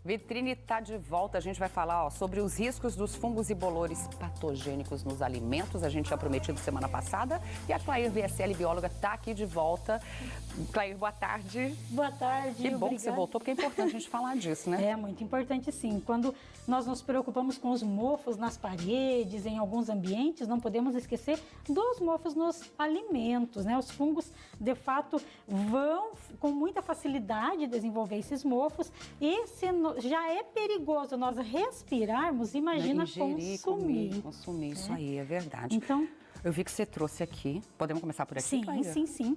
Vitrine está de volta, a gente vai falar sobre os riscos dos fungos e bolores patogênicos nos alimentos. A gente tinha prometido semana passada e a Clair VSL, bióloga, está aqui de volta. Clair, boa tarde. Boa tarde. Que bom que você voltou, porque é importante a gente falar disso, né? É muito importante, sim. Quando nós nos preocupamos com os mofos nas paredes, em alguns ambientes, não podemos esquecer dos mofos nos alimentos, né? Os fungos, de fato, vão com muita facilidade desenvolver esses mofos e já é perigoso nós respirarmos, imagina consumir. Isso aí, é verdade. Então, eu vi que você trouxe aqui, podemos começar por aqui? Sim.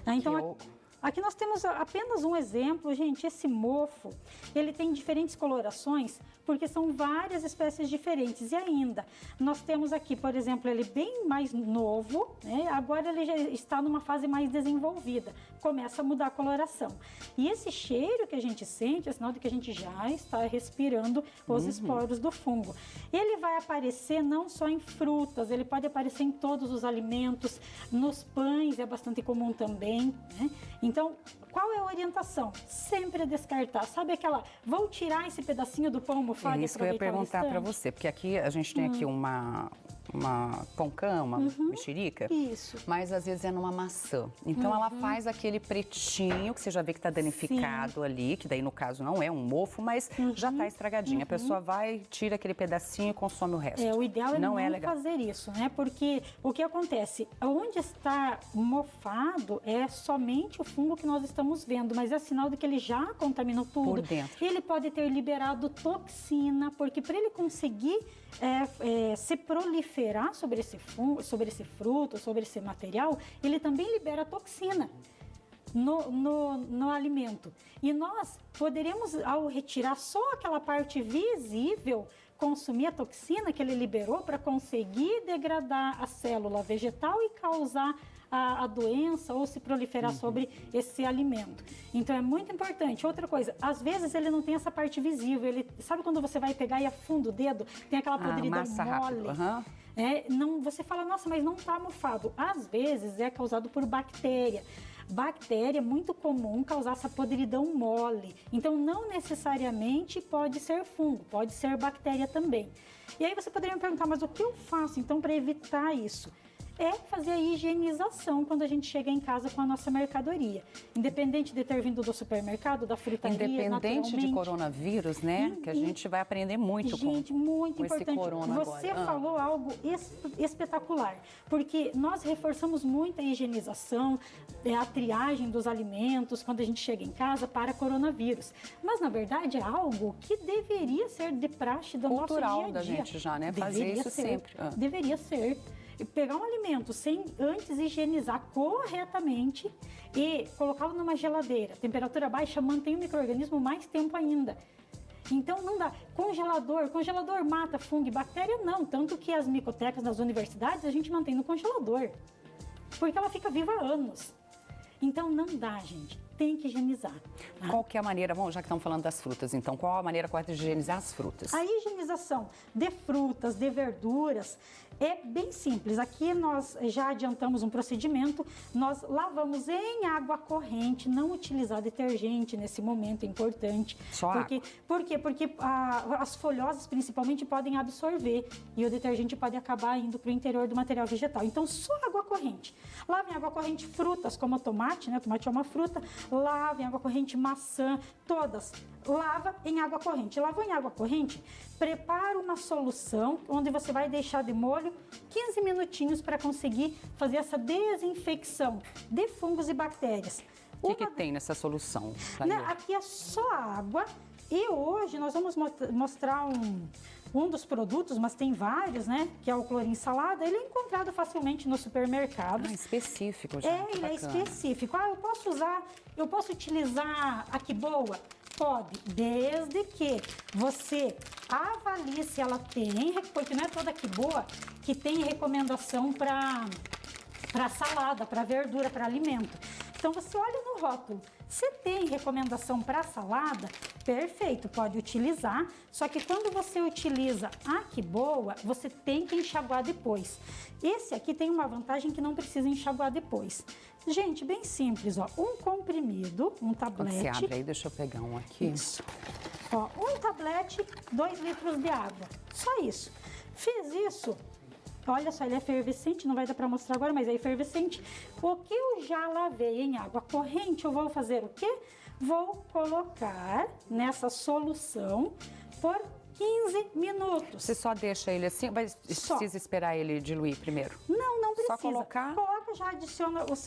Então, aqui nós temos apenas um exemplo, gente. Esse mofo, ele tem diferentes colorações, porque são várias espécies diferentes. E ainda, nós temos aqui, por exemplo, ele bem mais novo, né? Agora ele já está numa fase mais desenvolvida, começa a mudar a coloração. E esse cheiro que a gente sente é sinal de que a gente já está respirando os esporos do fungo. Ele vai aparecer não só em frutas, ele pode aparecer em todos os alimentos, nos pães é bastante comum também, né? Então, qual é a orientação? Sempre descartar. Sabe aquela, vou tirar esse pedacinho do pão almofado e aproveitar o restante? É isso que eu ia perguntar para você, porque aqui a gente tem aqui uma poncã, uma mexerica. Isso. Mas às vezes é numa maçã. Então ela faz aquele pretinho, que você já vê que está danificado ali, que daí no caso não é um mofo, mas já está estragadinho. A pessoa vai, tira aquele pedacinho e consome o resto. O ideal é não fazer isso, né? Porque o que acontece? Onde está mofado é somente o fungo que nós estamos vendo, mas é sinal de que ele já contaminou tudo. Por dentro. Ele pode ter liberado toxina, porque para ele conseguir se proliferar sobre esse fungo, sobre esse fruto, sobre esse material, ele também libera toxina no alimento. E nós poderemos, ao retirar só aquela parte visível, consumir a toxina que ele liberou para conseguir degradar a célula vegetal e causar a doença ou se proliferar sobre esse alimento. Então é muito importante. Outra coisa, às vezes ele não tem essa parte visível. Ele, sabe quando você vai pegar e afunda o dedo, tem aquela podridão mole? Você fala, nossa, mas não está mofado. Às vezes é causado por bactéria. Bactéria é muito comum causar essa podridão mole. Então não necessariamente pode ser fungo, pode ser bactéria também. E aí você poderia me perguntar, mas o que eu faço então para evitar isso? É fazer a higienização quando a gente chega em casa com a nossa mercadoria. Independente de ter vindo do supermercado, da frutaria, independente de coronavírus, né? Que a gente vai aprender muito muito esse corona agora. Você falou algo espetacular, porque nós reforçamos muito a higienização, a triagem dos alimentos quando a gente chega em casa para coronavírus. Mas, na verdade, é algo que deveria ser de praxe do nosso dia a dia. Cultural da gente já, né? Fazer isso sempre. Deveria ser. Pegar um alimento sem antes higienizar corretamente e colocá-lo numa geladeira, temperatura baixa, mantém o micro-organismo mais tempo ainda. Então não dá. Congelador mata fungo e bactéria? Não, tanto que as micotecas nas universidades a gente mantém no congelador, porque ela fica viva há anos. Então não dá, gente. Tem que higienizar. Tá? Qual que é a maneira, bom, já que estamos falando das frutas, então, qual a maneira correta de higienizar as frutas? A higienização de frutas, de verduras, é bem simples. Aqui nós já adiantamos um procedimento, nós lavamos em água corrente, não utilizar detergente nesse momento, é importante. Só água? Por quê? Porque as folhosas principalmente podem absorver e o detergente pode acabar indo para o interior do material vegetal. Então, só água corrente. Lava em água corrente frutas como o tomate, né? O tomate é uma fruta. Lava em água corrente maçã, todas. Lava em água corrente. Lavou em água corrente, prepara uma solução onde você vai deixar de molho 15 minutinhos para conseguir fazer essa desinfecção de fungos e bactérias. O que tem nessa solução? Aqui é só água e hoje nós vamos mostrar um dos produtos, mas tem vários, né? Que é o clorim salada. Ele é encontrado facilmente no supermercado. Específico já. Ele é específico. Eu posso utilizar a que boa? Pode, desde que você avalie se ela tem, porque não é toda que boa que tem recomendação para salada, para verdura, para alimento. Então você olha no rótulo, se tem recomendação para salada, perfeito, pode utilizar, só que quando você utiliza a que boa, você tem que enxaguar depois. Esse aqui tem uma vantagem que não precisa enxaguar depois. Gente, bem simples, ó, um comprimido, um tablete. Quando você abre aí, deixa eu pegar um aqui. Isso. Ó, um tablete, 2 litros de água. Só isso. Fiz isso. Olha só, ele é efervescente, não vai dar para mostrar agora, mas é efervescente. O que eu já lavei em água corrente, eu vou fazer o quê? Vou colocar nessa solução por 15 minutos. Você só deixa ele assim, mas precisa esperar ele diluir primeiro? Não precisa. Só colocar? Coloca, já adiciona os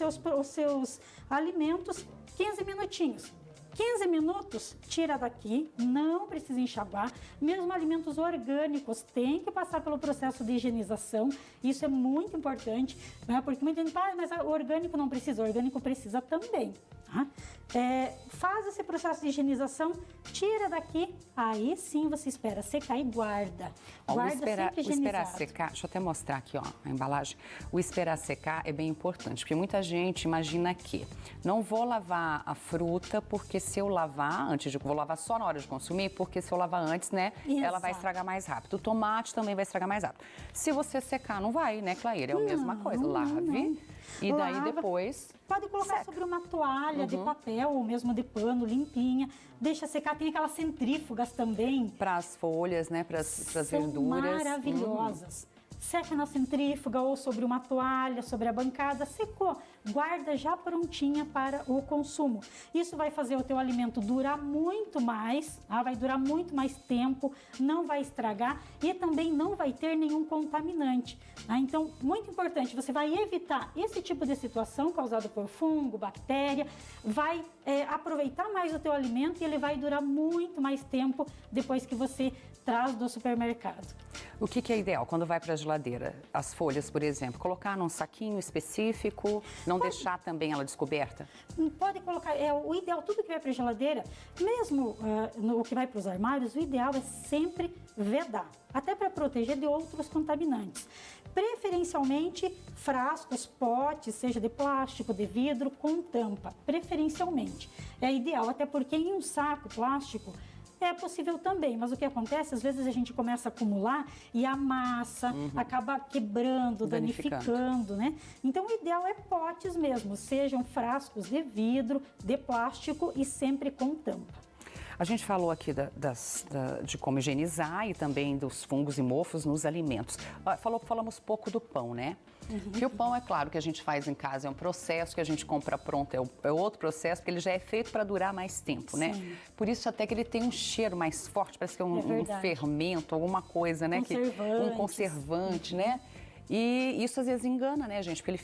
seus alimentos, 15 minutinhos. 15 minutos, tira daqui, não precisa enxaguar. Mesmo alimentos orgânicos têm que passar pelo processo de higienização. Isso é muito importante, né? Porque muita gente fala, mas o orgânico não precisa, o orgânico precisa também. Tá? Faz esse processo de higienização, tira daqui, aí sim você espera secar e guarda. Guarda sempre higienizado. O esperar secar, deixa eu até mostrar aqui, ó, a embalagem. O esperar secar é bem importante, porque muita gente imagina que não vou lavar a fruta, porque se eu lavar vou lavar só na hora de consumir, porque se eu lavar antes, né, Exato. ela vai estragar mais rápido. O tomate também vai estragar mais rápido. Se você secar, não vai, né, Clair? É a mesma coisa. Lave e daí depois... Pode colocar sobre uma toalha de papel ou mesmo de pano, limpinha. Deixa secar. Tem aquelas centrífugas também. Para as folhas, né? Para as verduras. São maravilhosas. Seca na centrífuga ou sobre uma toalha, sobre a bancada. Secou. Guarda já prontinha para o consumo. Isso vai fazer o teu alimento durar muito mais, vai durar muito mais tempo, não vai estragar e também não vai ter nenhum contaminante. Então, muito importante, você vai evitar esse tipo de situação causada por fungo, bactéria, vai aproveitar mais o teu alimento e ele vai durar muito mais tempo depois que você traz do supermercado. O que é ideal quando vai para a geladeira? As folhas, por exemplo, colocar num saquinho específico, não deixar também ela descoberta? Pode colocar, o ideal, tudo que vai para a geladeira, mesmo o que vai para os armários, o ideal é sempre vedar, até para proteger de outros contaminantes. Preferencialmente frascos, potes, seja de plástico, de vidro, com tampa, preferencialmente. É ideal, até porque em um saco plástico, é possível também, mas o que acontece, às vezes a gente começa a acumular e a massa acaba quebrando, danificando, né? Então, o ideal é potes mesmo, sejam frascos de vidro, de plástico e sempre com tampa. A gente falou aqui de como higienizar e também dos fungos e mofos nos alimentos. Falamos pouco do pão, né? Que o pão, é claro, que a gente faz em casa, é um processo, que a gente compra pronto, é outro processo, porque ele já é feito para durar mais tempo, né? Por isso até que ele tem um cheiro mais forte, parece que é um fermento, alguma coisa, né? Um conservante, né? E isso às vezes engana, né, gente? Porque ele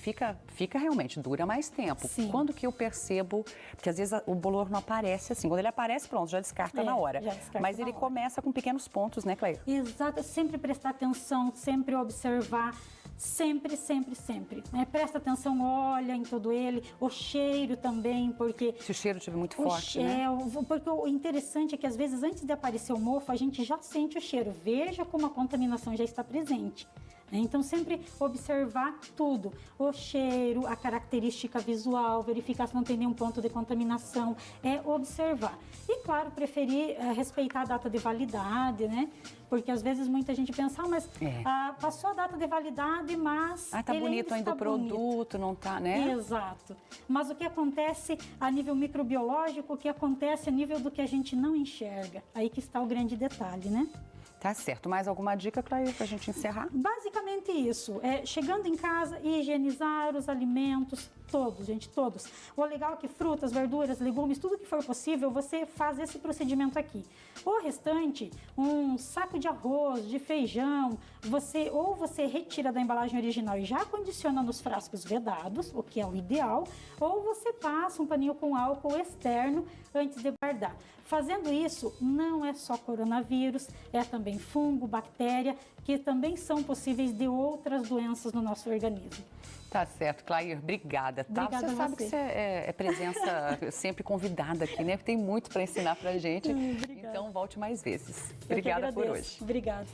fica realmente, dura mais tempo. Sim. Quando que eu percebo, porque às vezes o bolor não aparece assim. Quando ele aparece, pronto, já descarta na hora. Mas ele começa com pequenos pontos, né, Clair? Exato, sempre prestar atenção, sempre observar. Sempre, sempre, sempre. Presta atenção, olha em todo ele, o cheiro também, porque... Se o cheiro estiver muito forte, né? Porque o interessante é que às vezes antes de aparecer o mofo, a gente já sente o cheiro. Veja como a contaminação já está presente. Então, sempre observar tudo, o cheiro, a característica visual, verificar se não tem nenhum ponto de contaminação, observar. E, claro, preferir respeitar a data de validade, né? Porque, às vezes, muita gente pensa, mas passou a data de validade, mas tá bonito ainda o produto, não tá, né? Exato. Mas o que acontece a nível microbiológico, o que acontece a nível do que a gente não enxerga? Aí que está o grande detalhe, né? Tá certo. Mais alguma dica, Clair, pra gente encerrar? Basicamente isso. Chegando em casa, higienizar os alimentos, todos, gente, todos. O legal é que frutas, verduras, legumes, tudo que for possível, você faz esse procedimento aqui. O restante, um saco de arroz, de feijão, você retira da embalagem original e já condiciona nos frascos vedados, o que é o ideal, ou você passa um paninho com álcool externo antes de guardar. Fazendo isso, não é só coronavírus, é também fungo, bactéria, que também são possíveis de outras doenças no nosso organismo. Tá certo, Clair, obrigada. Obrigada você sabe que você é presença sempre convidada aqui, né? Tem muito para ensinar pra gente. Então, volte mais vezes. Obrigada por hoje. Obrigada.